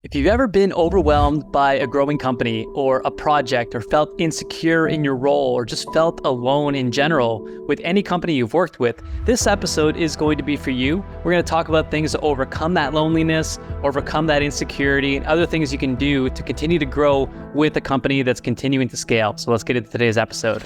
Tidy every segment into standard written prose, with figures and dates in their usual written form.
If you've ever been overwhelmed by a growing company or a project or felt insecure in your role or just felt alone in general with any company you've worked with, this episode is going to be for you. We're going to talk about things to overcome that loneliness, overcome that insecurity, and other things you can do to continue to grow with a company that's continuing to scale. So let's get into today's episode.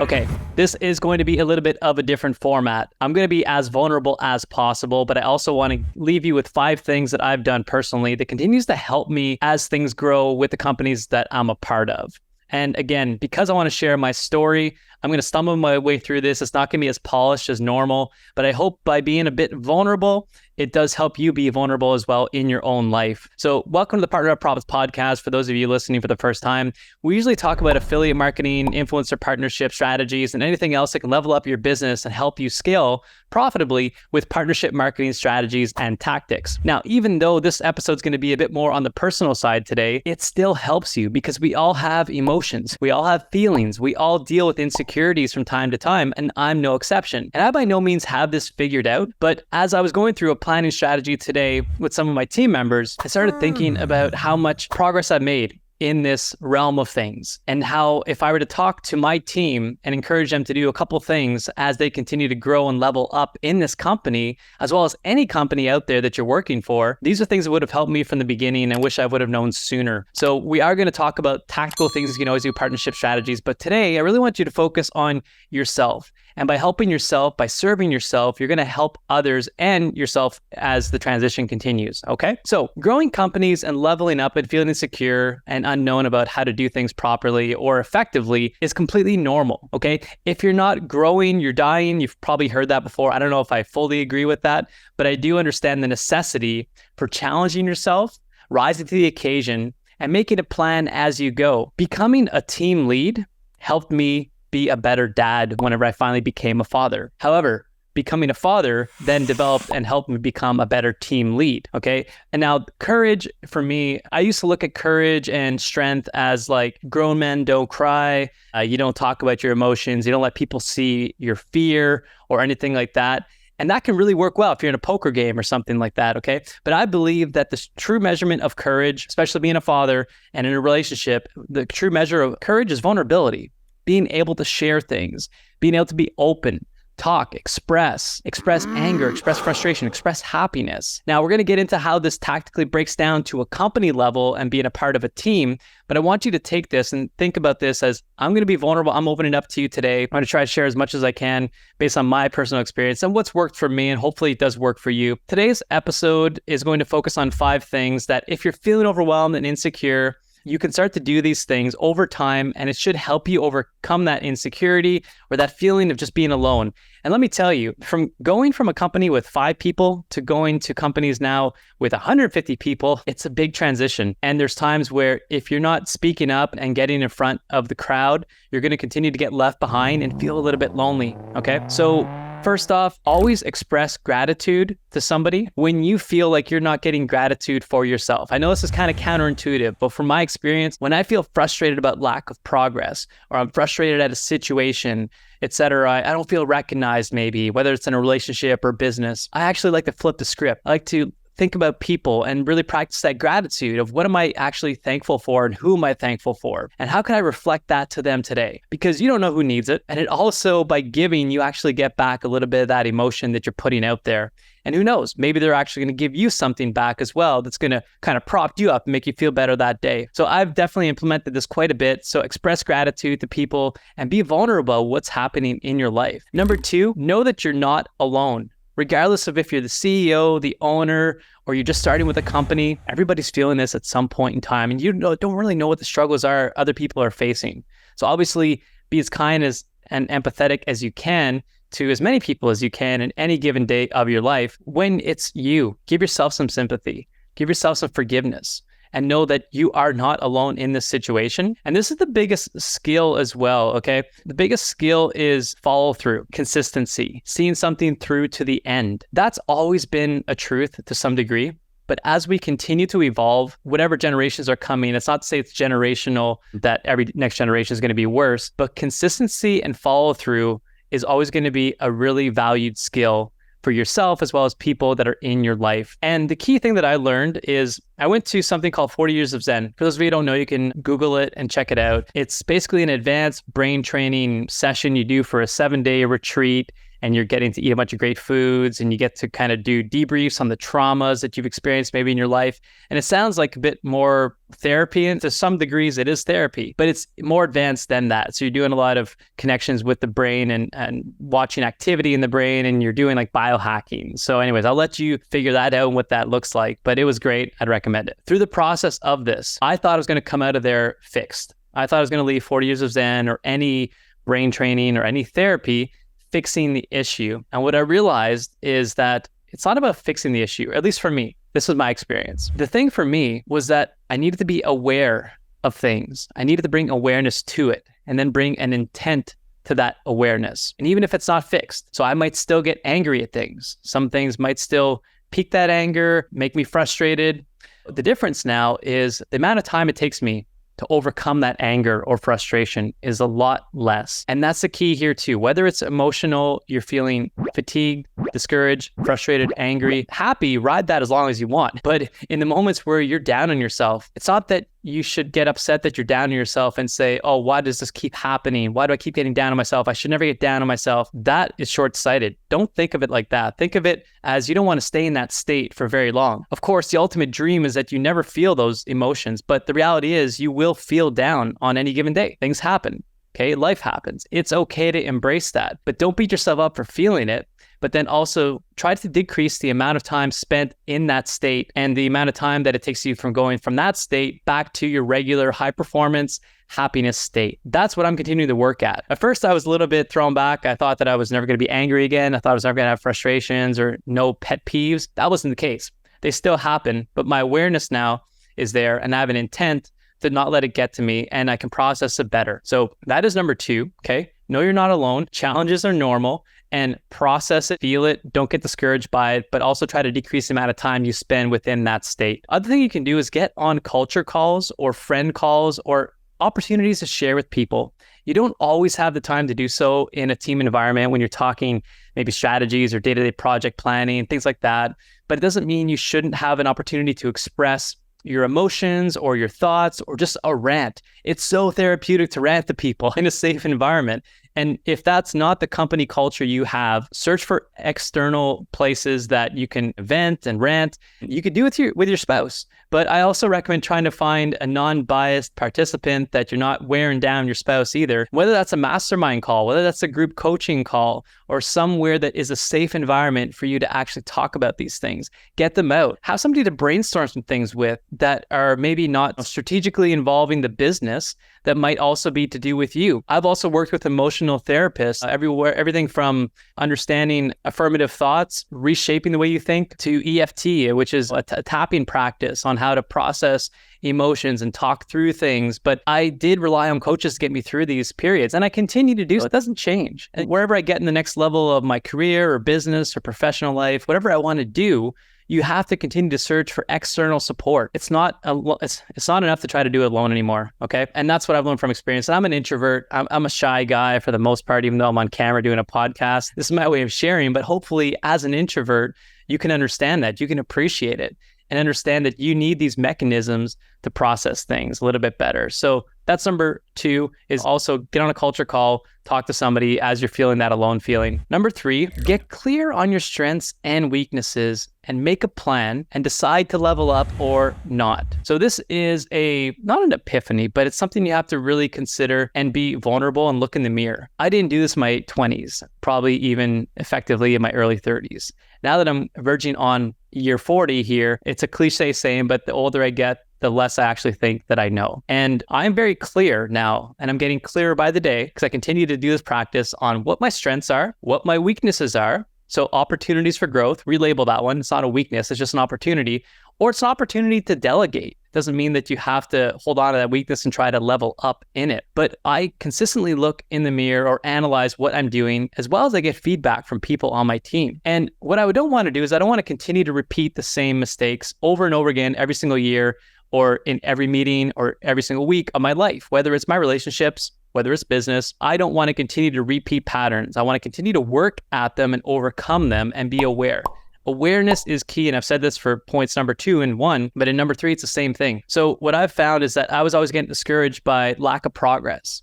Okay, this is going to be a little bit of a different format. I'm going to be as vulnerable as possible, but I also want to leave you with 5 things that I've done personally that continues to help me as things grow with the companies that I'm a part of. And again, because I want to share my story, I'm going to stumble my way through this. It's not going to be as polished as normal, but I hope by being a bit vulnerable, it does help you be vulnerable as well in your own life. So welcome to the PartnerUp Profits podcast. For those of you listening for the first time, we usually talk about affiliate marketing, influencer partnership strategies, and anything else that can level up your business and help you scale profitably with partnership marketing strategies and tactics. Now, even though this episode is going to be a bit more on the personal side today, it still helps you because we all have emotions. We all have feelings. We all deal with insecurities from time to time, and I'm no exception. And I by no means have this figured out, but as I was going through a planning strategy today with some of my team members, I started thinking about how much progress I've made in this realm of things, and how if I were to talk to my team and encourage them to do a couple things as they continue to grow and level up in this company, as well as any company out there that you're working for, these are things that would have helped me from the beginning and wish I would have known sooner. So we are going to talk about tactical things you can always do, partnership strategies, but today I really want you to focus on yourself. And by helping yourself, by serving yourself, you're going to help others and yourself as the transition continues, okay? So growing companies and leveling up and feeling insecure and unknown about how to do things properly or effectively is completely normal, okay? If you're not growing, you're dying. You've probably heard that before. I don't know if I fully agree with that, but I do understand the necessity for challenging yourself, rising to the occasion, and making a plan as you go. Becoming a team lead helped me be a better dad whenever I finally became a father. However, becoming a father then developed and helped me become a better team lead, okay? And now courage for me, I used to look at courage and strength as like grown men don't cry, you don't talk about your emotions, you don't let people see your fear or anything like that. And that can really work well if you're in a poker game or something like that, okay? But I believe that the true measurement of courage, especially being a father and in a relationship, the true measure of courage is vulnerability. Being able to share things, being able to be open, talk, express anger, express frustration, express happiness. Now, we're going to get into how this tactically breaks down to a company level and being a part of a team, but I want you to take this and think about this as I'm going to be vulnerable. I'm opening up to you today. I'm going to try to share as much as I can based on my personal experience and what's worked for me, and hopefully it does work for you. Today's episode is going to focus on 5 things that if you're feeling overwhelmed and insecure, you can start to do these things over time, and it should help you overcome that insecurity or that feeling of just being alone. And let me tell you, from going from a company with 5 people to going to companies now with 150 people, it's a big transition. And there's times where if you're not speaking up and getting in front of the crowd, you're going to continue to get left behind and feel a little bit lonely, okay? So first off, always express gratitude to somebody when you feel like you're not getting gratitude for yourself. I know this is kind of counterintuitive, but from my experience, when I feel frustrated about lack of progress, or I'm frustrated at a situation, etc., I don't feel recognized maybe, whether it's in a relationship or business, I actually like to flip the script. I like to think about people and really practice that gratitude of what am I actually thankful for and who am I thankful for? And how can I reflect that to them today? Because you don't know who needs it. And it also, by giving, you actually get back a little bit of that emotion that you're putting out there. And who knows, maybe they're actually going to give you something back as well that's going to kind of prop you up and make you feel better that day. So I've definitely implemented this quite a bit. So express gratitude to people and be vulnerable about what's happening in your life. Number 2, know that you're not alone. Regardless of if you're the CEO, the owner, or you're just starting with a company, everybody's feeling this at some point in time, and you don't really know what the struggles are other people are facing. So obviously, be as kind as and empathetic as you can to as many people as you can in any given day of your life. When it's you, give yourself some sympathy, give yourself some forgiveness, and know that you are not alone in this situation. And this is the biggest skill as well, okay? The biggest skill is follow through, consistency, seeing something through to the end. That's always been a truth to some degree. But as we continue to evolve, whatever generations are coming, it's not to say it's generational, that every next generation is going to be worse, but consistency and follow through is always going to be a really valued skill for for yourself as well as people that are in your life. And the key thing that I learned is I went to something called 40 Years of Zen. For those of you who don't know, you can Google it and check it out. It's basically an advanced brain training session you do for a 7-day retreat. And you're getting to eat a bunch of great foods, and you get to kind of do debriefs on the traumas that you've experienced maybe in your life. And it sounds like a bit more therapy, and to some degrees it is therapy, but it's more advanced than that. So you're doing a lot of connections with the brain and watching activity in the brain, and you're doing like biohacking. So anyways, I'll let you figure that out and what that looks like, but it was great. I'd recommend it. Through the process of this, I thought I was going to come out of there fixed. I thought I was going to leave 40 Years of Zen or any brain training or any therapy fixing the issue. And what I realized is that it's not about fixing the issue, at least for me. This was my experience. The thing for me was that I needed to be aware of things. I needed to bring awareness to it and then bring an intent to that awareness. And even if it's not fixed, so I might still get angry at things. Some things might still pique that anger, make me frustrated. The difference now is the amount of time it takes me to overcome that anger or frustration is a lot less. And that's the key here too. Whether it's emotional, you're feeling fatigued, discouraged, frustrated, angry, happy, ride that as long as you want. But in the moments where you're down on yourself, it's not that you should get upset that you're down on yourself and say, oh, why does this keep happening? Why do I keep getting down on myself? I should never get down on myself. That is short-sighted. Don't think of it like that. Think of it as you don't want to stay in that state for very long. Of course, the ultimate dream is that you never feel those emotions, but the reality is you will feel down on any given day. Things happen. Okay, life happens. It's okay to embrace that, but don't beat yourself up for feeling it. But then also try to decrease the amount of time spent in that state and the amount of time that it takes you from going from that state back to your regular high performance happiness state. That's what I'm continuing to work at. At first, I was a little bit thrown back. I thought that I was never going to be angry again. I thought I was never going to have frustrations or no pet peeves. That wasn't the case. They still happen, but my awareness now is there and I have an intent to not let it get to me and I can process it better. So that is number 2, okay? Know you're not alone. Challenges are normal. And process it, feel it, don't get discouraged by it, but also try to decrease the amount of time you spend within that state. Other thing you can do is get on culture calls or friend calls or opportunities to share with people. You don't always have the time to do so in a team environment when you're talking maybe strategies or day-to-day project planning, things like that. But it doesn't mean you shouldn't have an opportunity to express your emotions or your thoughts or just a rant. It's so therapeutic to rant to people in a safe environment. And if that's not the company culture you have, search for external places that you can vent and rant. You could do it with your spouse. But I also recommend trying to find a non-biased participant that you're not wearing down your spouse either. Whether that's a mastermind call, whether that's a group coaching call, or somewhere that is a safe environment for you to actually talk about these things. Get them out. Have somebody to brainstorm some things with that are maybe not strategically involving the business, that might also be to do with you. I've also worked with emotional therapists everywhere, everything from understanding affirmative thoughts, reshaping the way you think, to EFT, which is a tapping practice on how to process emotions and talk through things. But I did rely on coaches to get me through these periods, and I continue to do so. It doesn't change. And wherever I get in the next level of my career or business or professional life, whatever I want to do, you have to continue to search for external support. It's not enough to try to do it alone anymore, okay? And that's what I've learned from experience. And I'm an introvert. I'm a shy guy for the most part, even though I'm on camera doing a podcast. This is my way of sharing, but hopefully as an introvert, you can understand that. You can appreciate it and understand that you need these mechanisms to process things a little bit better. So that's number 2, is also get on a culture call, talk to somebody as you're feeling that alone feeling. Number 3, get clear on your strengths and weaknesses and make a plan and decide to level up or not. So this is not an epiphany, but it's something you have to really consider and be vulnerable and look in the mirror. I didn't do this in my 20s, probably even effectively in my early 30s. Now that I'm verging on year 40 here, it's a cliche saying, but the older I get, the less I actually think that I know. And I'm very clear now, and I'm getting clearer by the day because I continue to do this practice on what my strengths are, what my weaknesses are. So opportunities for growth, relabel that one. It's not a weakness, it's just an opportunity. Or it's an opportunity to delegate. It doesn't mean that you have to hold on to that weakness and try to level up in it. But I consistently look in the mirror or analyze what I'm doing, as well as I get feedback from people on my team. And what I don't want to do is I don't want to continue to repeat the same mistakes over and over again every single year, or in every meeting or every single week of my life, whether it's my relationships whether it's business, I don't want to continue to repeat patterns. I want to continue to work at them and overcome them and be aware. Awareness is key, and I've said this for points number 2 and 1, but in number 3, it's the same thing. So what I've found is that I was always getting discouraged by lack of progress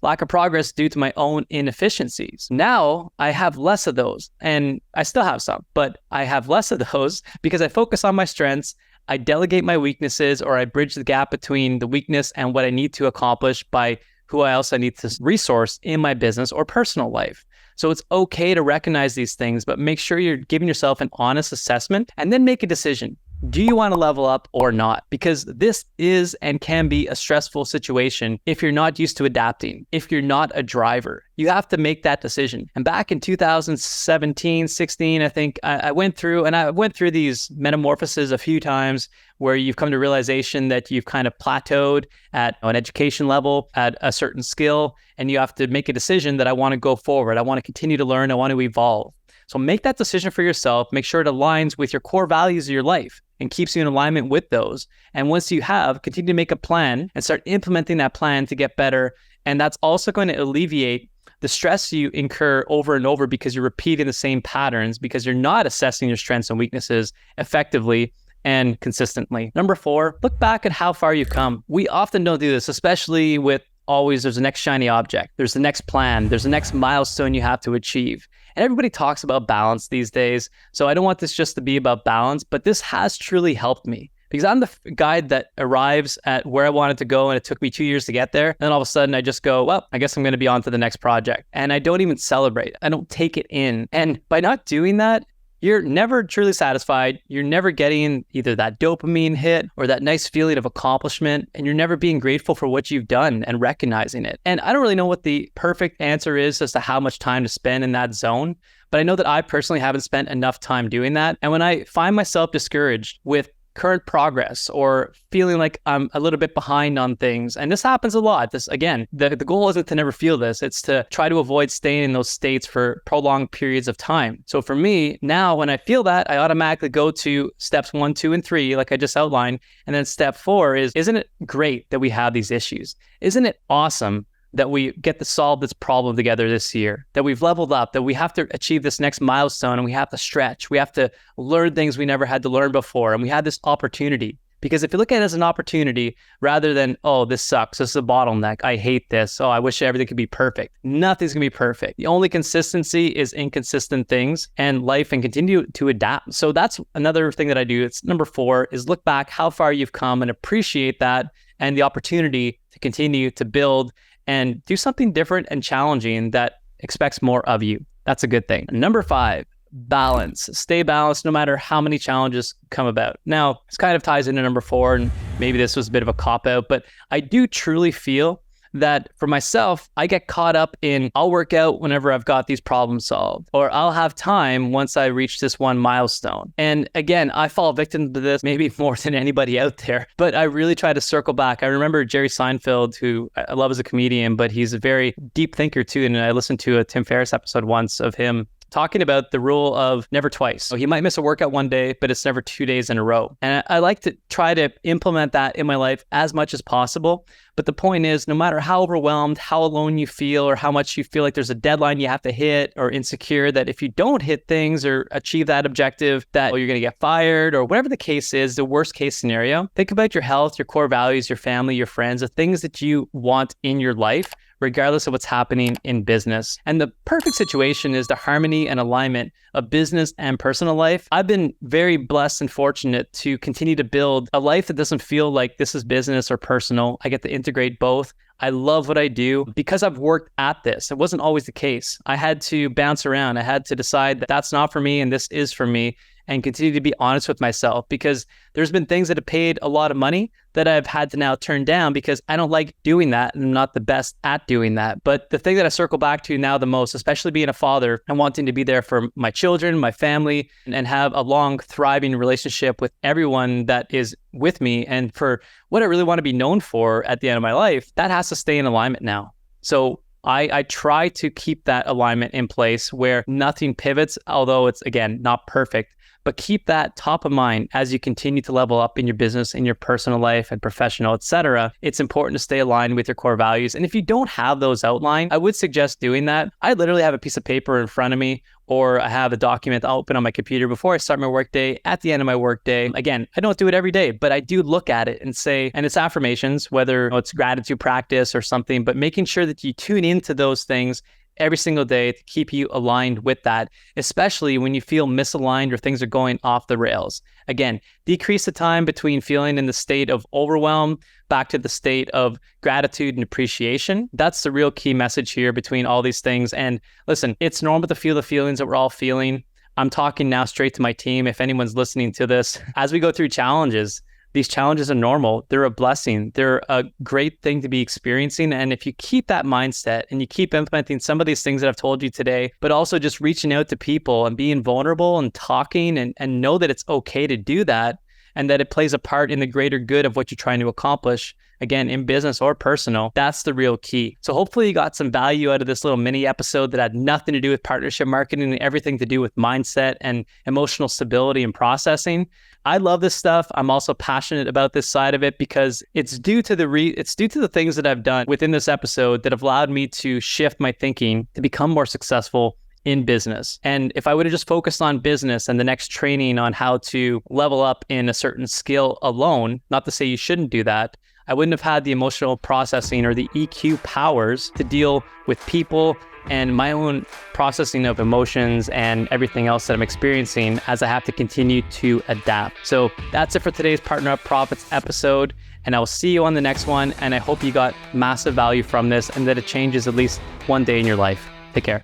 due to my own inefficiencies. Now I have less of those, and I still have some, but I have less of those because I focus on my strengths. I delegate my weaknesses, or I bridge the gap between the weakness and what I need to accomplish by who else I need to resource in my business or personal life. So it's okay to recognize these things, but make sure you're giving yourself an honest assessment and then make a decision. Do you want to level up or not? Because this is and can be a stressful situation if you're not used to adapting, if you're not a driver. You have to make that decision. And back in 2017, 16, I think I went through these metamorphoses a few times where you've come to realization that you've kind of plateaued at an education level, at a certain skill, and you have to make a decision that I want to go forward. I want to continue to learn. I want to evolve. So make that decision for yourself. Make sure it aligns with your core values of your life and keeps you in alignment with those. And once you have, continue to make a plan and start implementing that plan to get better. And that's also going to alleviate the stress you incur over and over because you're repeating the same patterns, because you're not assessing your strengths and weaknesses effectively and consistently. Number 4, look back at how far you've come. We often don't do this, especially with there's the next shiny object. There's the next plan. There's the next milestone you have to achieve. And everybody talks about balance these days. So I don't want this just to be about balance, but this has truly helped me because I'm the guy that arrives at where I wanted to go and it took me 2 years to get there. And then all of a sudden I just go, well, I guess I'm going to be on to the next project. And I don't even celebrate. I don't take it in. And by not doing that, you're never truly satisfied. You're never getting either that dopamine hit or that nice feeling of accomplishment, and you're never being grateful for what you've done and recognizing it. And I don't really know what the perfect answer is as to how much time to spend in that zone, but I know that I personally haven't spent enough time doing that. And when I find myself discouraged with current progress or feeling like I'm a little bit behind on things. And this happens a lot. This, again, the goal isn't to never feel this. It's to try to avoid staying in those states for prolonged periods of time. So for me, now when I feel that, I automatically go to steps 1, 2, and 3, like I just outlined. And then step 4 is, isn't it great that we have these issues? Isn't it awesome that we get to solve this problem together this year, that we've leveled up, that we have to achieve this next milestone and we have to stretch, we have to learn things we never had to learn before, and we had this opportunity. Because if you look at it as an opportunity rather than, oh, this sucks, this is a bottleneck, I hate this, oh, I wish everything could be perfect. Nothing's gonna be perfect. The only consistency is inconsistent things and life, and continue to adapt. So that's another thing that I do. It's number 4 is look back how far you've come and appreciate that and the opportunity to continue to build and do something different and challenging that expects more of you. That's a good thing. Number 5, balance. Stay balanced no matter how many challenges come about. Now, this kind of ties into number 4, and maybe this was a bit of a cop-out, but I do truly feel that for myself, I get caught up in, I'll work out whenever I've got these problems solved, or I'll have time once I reach this one milestone. And again, I fall victim to this maybe more than anybody out there, but I really try to circle back. I remember Jerry Seinfeld, who I love as a comedian, but he's a very deep thinker too. And I listened to a Tim Ferriss episode once of him talking about the rule of never twice. So he might miss a workout one day, but it's never 2 days in a row. And I like to try to implement that in my life as much as possible. But the point is, no matter how overwhelmed, how alone you feel, or how much you feel like there's a deadline you have to hit, or insecure that if you don't hit things or achieve that objective, that you're going to get fired, or whatever the case is, the worst case scenario, think about your health, your core values, your family, your friends, the things that you want in your life, regardless of what's happening in business. And the perfect situation is the harmony and alignment of business and personal life. I've been very blessed and fortunate to continue to build a life that doesn't feel like this is business or personal. I get to integrate both. I love what I do because I've worked at this. It wasn't always the case. I had to bounce around. I had to decide that that's not for me and this is for me, and continue to be honest with myself, because there's been things that have paid a lot of money that I've had to now turn down because I don't like doing that and I'm not the best at doing that. But the thing that I circle back to now the most, especially being a father and wanting to be there for my children, my family, and have a long, thriving relationship with everyone that is with me, and for what I really want to be known for at the end of my life, that has to stay in alignment now. So I try to keep that alignment in place where nothing pivots, although it's, again, not perfect. but keep that top of mind as you continue to level up in your business, in your personal life and professional, etc. It's important to stay aligned with your core values. And if you don't have those outlined, I would suggest doing that. I literally have a piece of paper in front of me, or I have a document I'll open on my computer before I start my workday, at the end of my workday. Again, I don't do it every day, but I do look at it and say, and it's affirmations, whether it's gratitude practice or something, but making sure that you tune into those things every single day to keep you aligned with that, especially when you feel misaligned or things are going off the rails. Again, decrease the time between feeling in the state of overwhelm back to the state of gratitude and appreciation. That's the real key message here between all these things. And listen, it's normal to feel the feelings that we're all feeling. I'm talking now straight to my team. If anyone's listening to this, as we go through challenges, these challenges are normal. They're a blessing. They're a great thing to be experiencing. And if you keep that mindset and you keep implementing some of these things that I've told you today, but also just reaching out to people and being vulnerable and talking and know that it's okay to do that and that it plays a part in the greater good of what you're trying to accomplish, again, in business or personal, that's the real key. So hopefully you got some value out of this little mini episode that had nothing to do with partnership marketing and everything to do with mindset and emotional stability and processing. I love this stuff. I'm also passionate about this side of it because it's due to the things that I've done within this episode that have allowed me to shift my thinking to become more successful in business. And if I would have just focused on business and the next training on how to level up in a certain skill alone, not to say you shouldn't do that, I wouldn't have had the emotional processing or the EQ powers to deal with people and my own processing of emotions and everything else that I'm experiencing as I have to continue to adapt. So that's it for today's PartnerUp Profits episode. And I will see you on the next one. And I hope you got massive value from this and that it changes at least one day in your life. Take care.